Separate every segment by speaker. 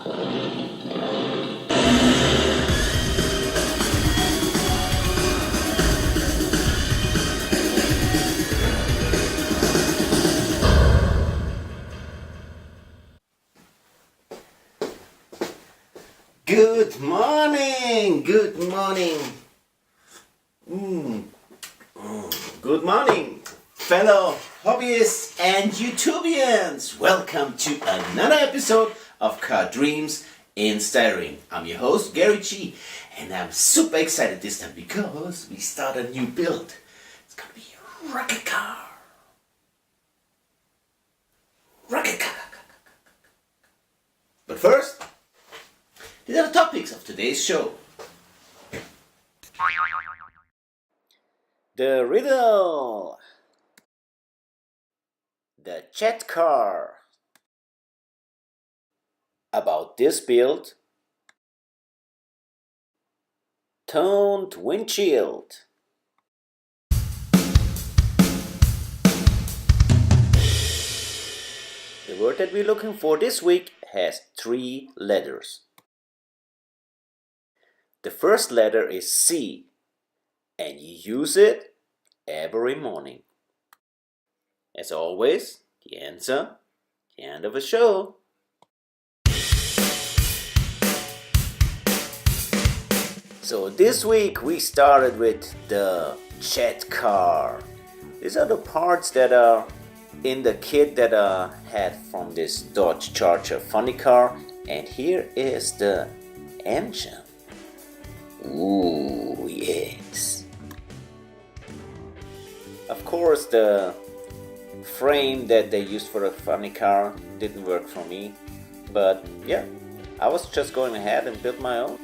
Speaker 1: Good morning, good morning. Good morning, fellow hobbyists and YouTubians. Welcome to another episode of Car Dreams in Styrene. I'm your host, Gary G, and I'm super excited this time because we start a new build. It's gonna be a rocket car. Rocket car. But first, these are the topics of today's show. The riddle, the jet car, about this build, toned windshield. The word that we're looking for this week has 3 letters. The first letter is C, and you use it every morning. As always, the answer at the end of the show. So this week we started with the jet car. These are the parts that are in the kit that I had from this Dodge Charger funny car, and here is the engine. Ooh, yes. Of course, the frame that they used for the funny car didn't work for me, but yeah, I was just going ahead and built my own.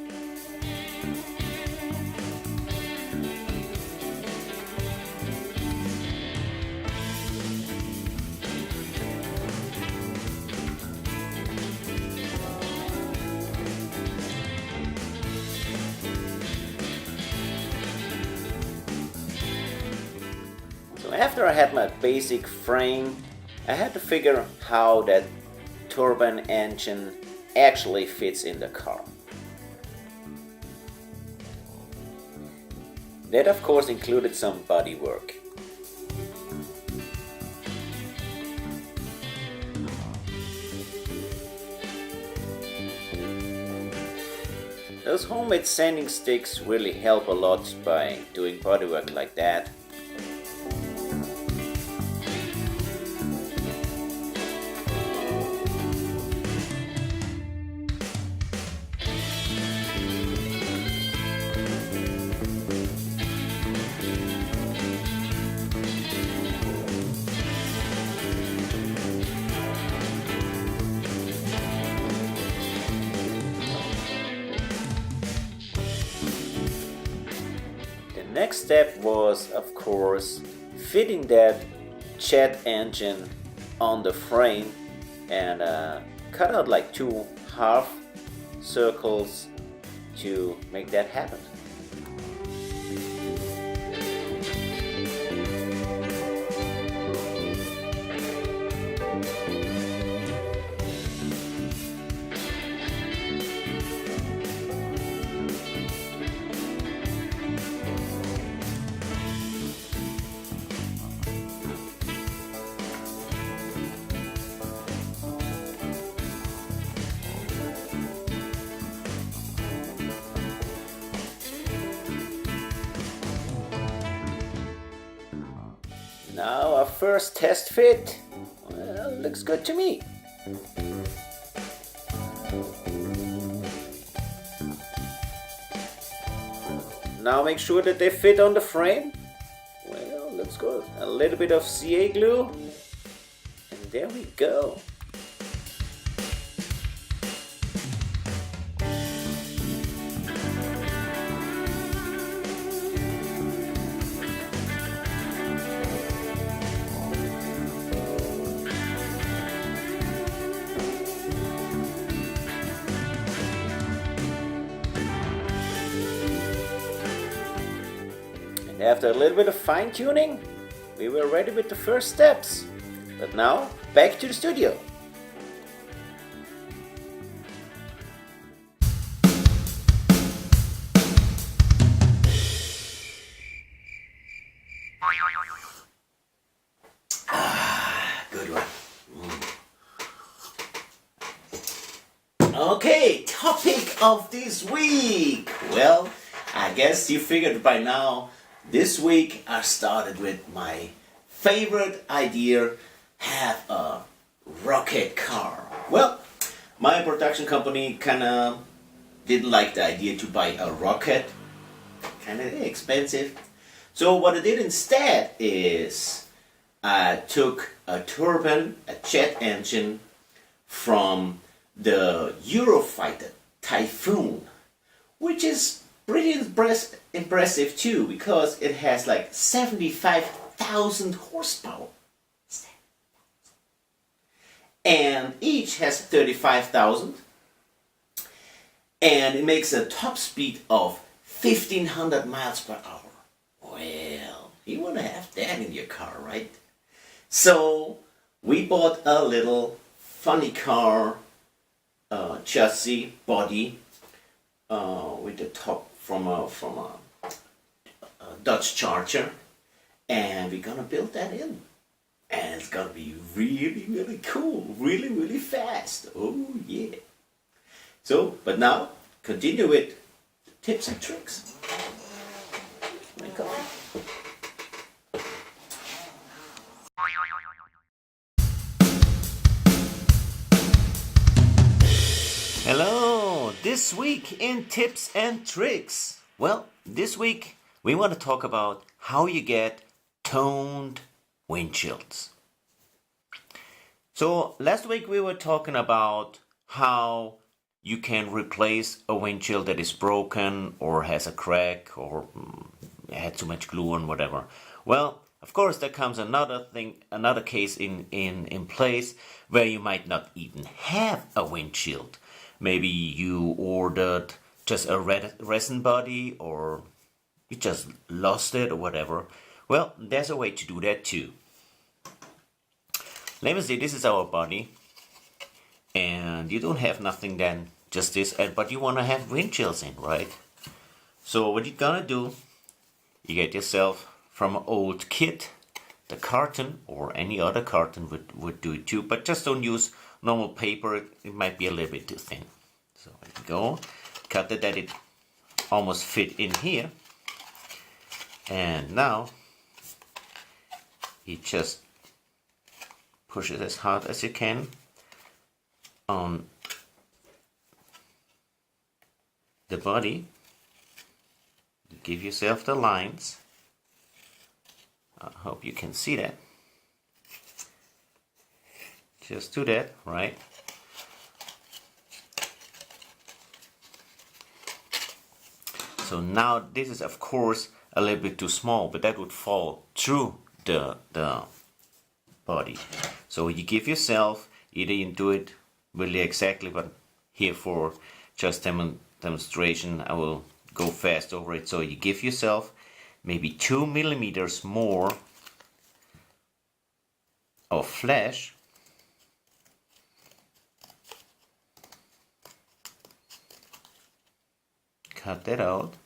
Speaker 1: After I had my basic frame, I had to figure how that turbine engine actually fits in the car. That of course included some body work. Those homemade sanding sticks really help a lot by doing body work like that. Next step was, of course, fitting that jet engine on the frame and cut out like 2 half circles to make that happen. Now our first test fit, well, looks good to me. Now make sure that they fit on the frame. Well, looks good. A little bit of CA glue, and there we go. After a little bit of fine-tuning, we were ready with the first steps. But now, back to the studio. Okay, topic of this week. Well, I guess you figured by now, this week I started with my favorite idea, have a rocket car. Well, my production company kinda didn't like the idea to buy a rocket, kinda expensive. So what I did instead is I took a turbine, a jet engine from the Eurofighter Typhoon, which is pretty impressive too, because it has like 75,000 horsepower. And each has 35,000. And it makes a top speed of 1,500 miles per hour. Well, you want to have that in your car, right? So we bought a little funny car chassis body with the top from a Dodge Charger, and we're gonna build that in, and it's gonna be really, really cool, really, really fast. Oh yeah. So, but now continue with tips and tricks. My coffee. Hello, this week in tips and tricks. Well, this week we want to talk about how you get toned windshields. So last week we were talking about how you can replace a windshield that is broken or has a crack or had too much glue on whatever. Well, of course there comes another case in place where you might not even have a windshield. Maybe you ordered just a resin body, or you just lost it or whatever. Well, there's a way to do that too. Let me see, this is our body. And you don't have nothing then, just this, but you want to have windshields in, right? So what you're gonna do, you get yourself from an old kit, the carton, or any other carton would do it too, but just don't use normal paper, it might be a little bit too thin. So there you go, cut it that it almost fit in here. And now, you just push it as hard as you can on the body. Give yourself the lines. I hope you can see that. Just do that, right? So now this is of course a little bit too small, but that would fall through the body. So you give yourself, either you do it really exactly, but here for just demonstration I will go fast over it. So you give yourself maybe 2 millimeters more of flash. Cut that out.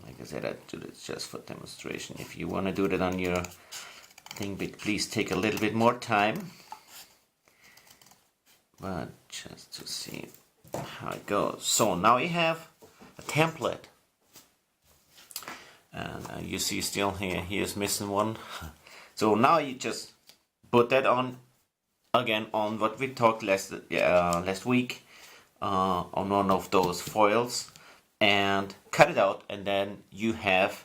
Speaker 1: Like I said, I do this just for demonstration. If you want to do that on your thing, but please take a little bit more time. But just to see how it goes. So now you have a template. And you see still here's missing one. So now you just put that on again on what we talked last week. On one of those foils and cut it out, and then you have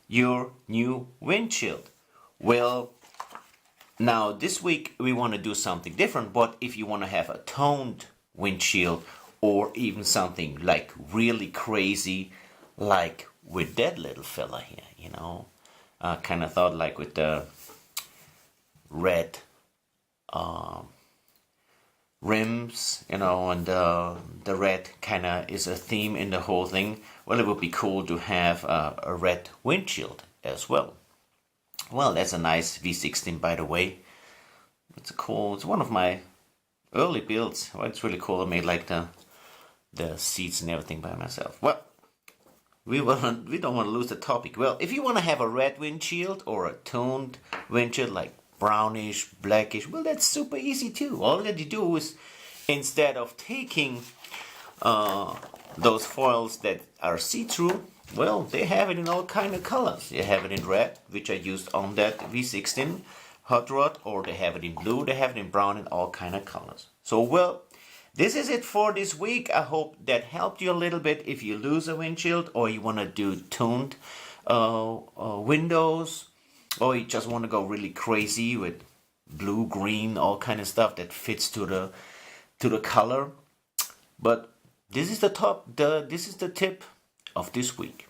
Speaker 1: your new windshield. Well, now this week we want to do something different, but if you want to have a toned windshield or even something like really crazy like with that little fella here, you know, kind of thought like with the red rims, you know, and the red kind of is a theme in the whole thing. Well, it would be cool to have a red windshield as well. Well, that's a nice V16, by the way. It's one of my early builds. Well, it's really cool. I made like the seats and everything by myself. Well, we don't want to lose the topic. Well, if you want to have a red windshield or a toned windshield, like brownish, blackish. Well, that's super easy too. All that you do is, instead of taking those foils that are see-through, well, they have it in all kind of colors. They have it in red, which I used on that V16 hot rod, or they have it in blue, they have it in brown, and all kind of colors. So, well, this is it for this week. I hope that helped you a little bit if you lose a windshield, or you want to do toned windows, or you just want to go really crazy with blue, green, all kind of stuff that fits to the color. But this is the tip of this week.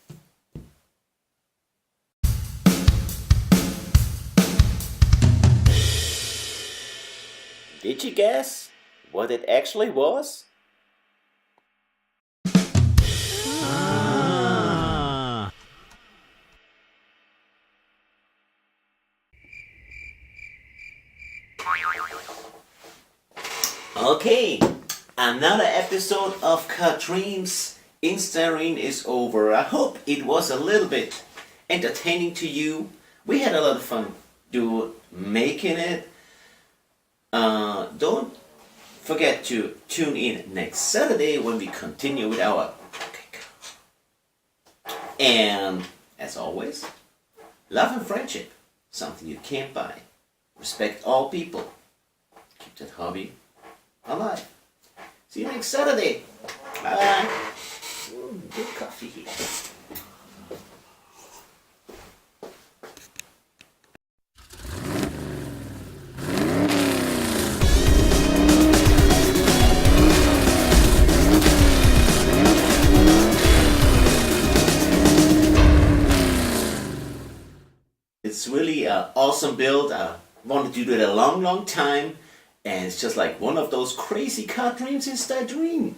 Speaker 1: Did you guess what it actually was? Okay, another episode of Cut Dreams in Styrene is over. I hope it was a little bit entertaining to you. We had a lot of fun making it. Don't forget to tune in next Saturday when we continue with our cake. And as always, love and friendship, something you can't buy. Respect all people. Keep that hobby alive. See you next Saturday. Bye bye. Good coffee here. It's really an awesome build. I wanted to do it a long time. And it's just like one of those crazy car dreams in Styrene.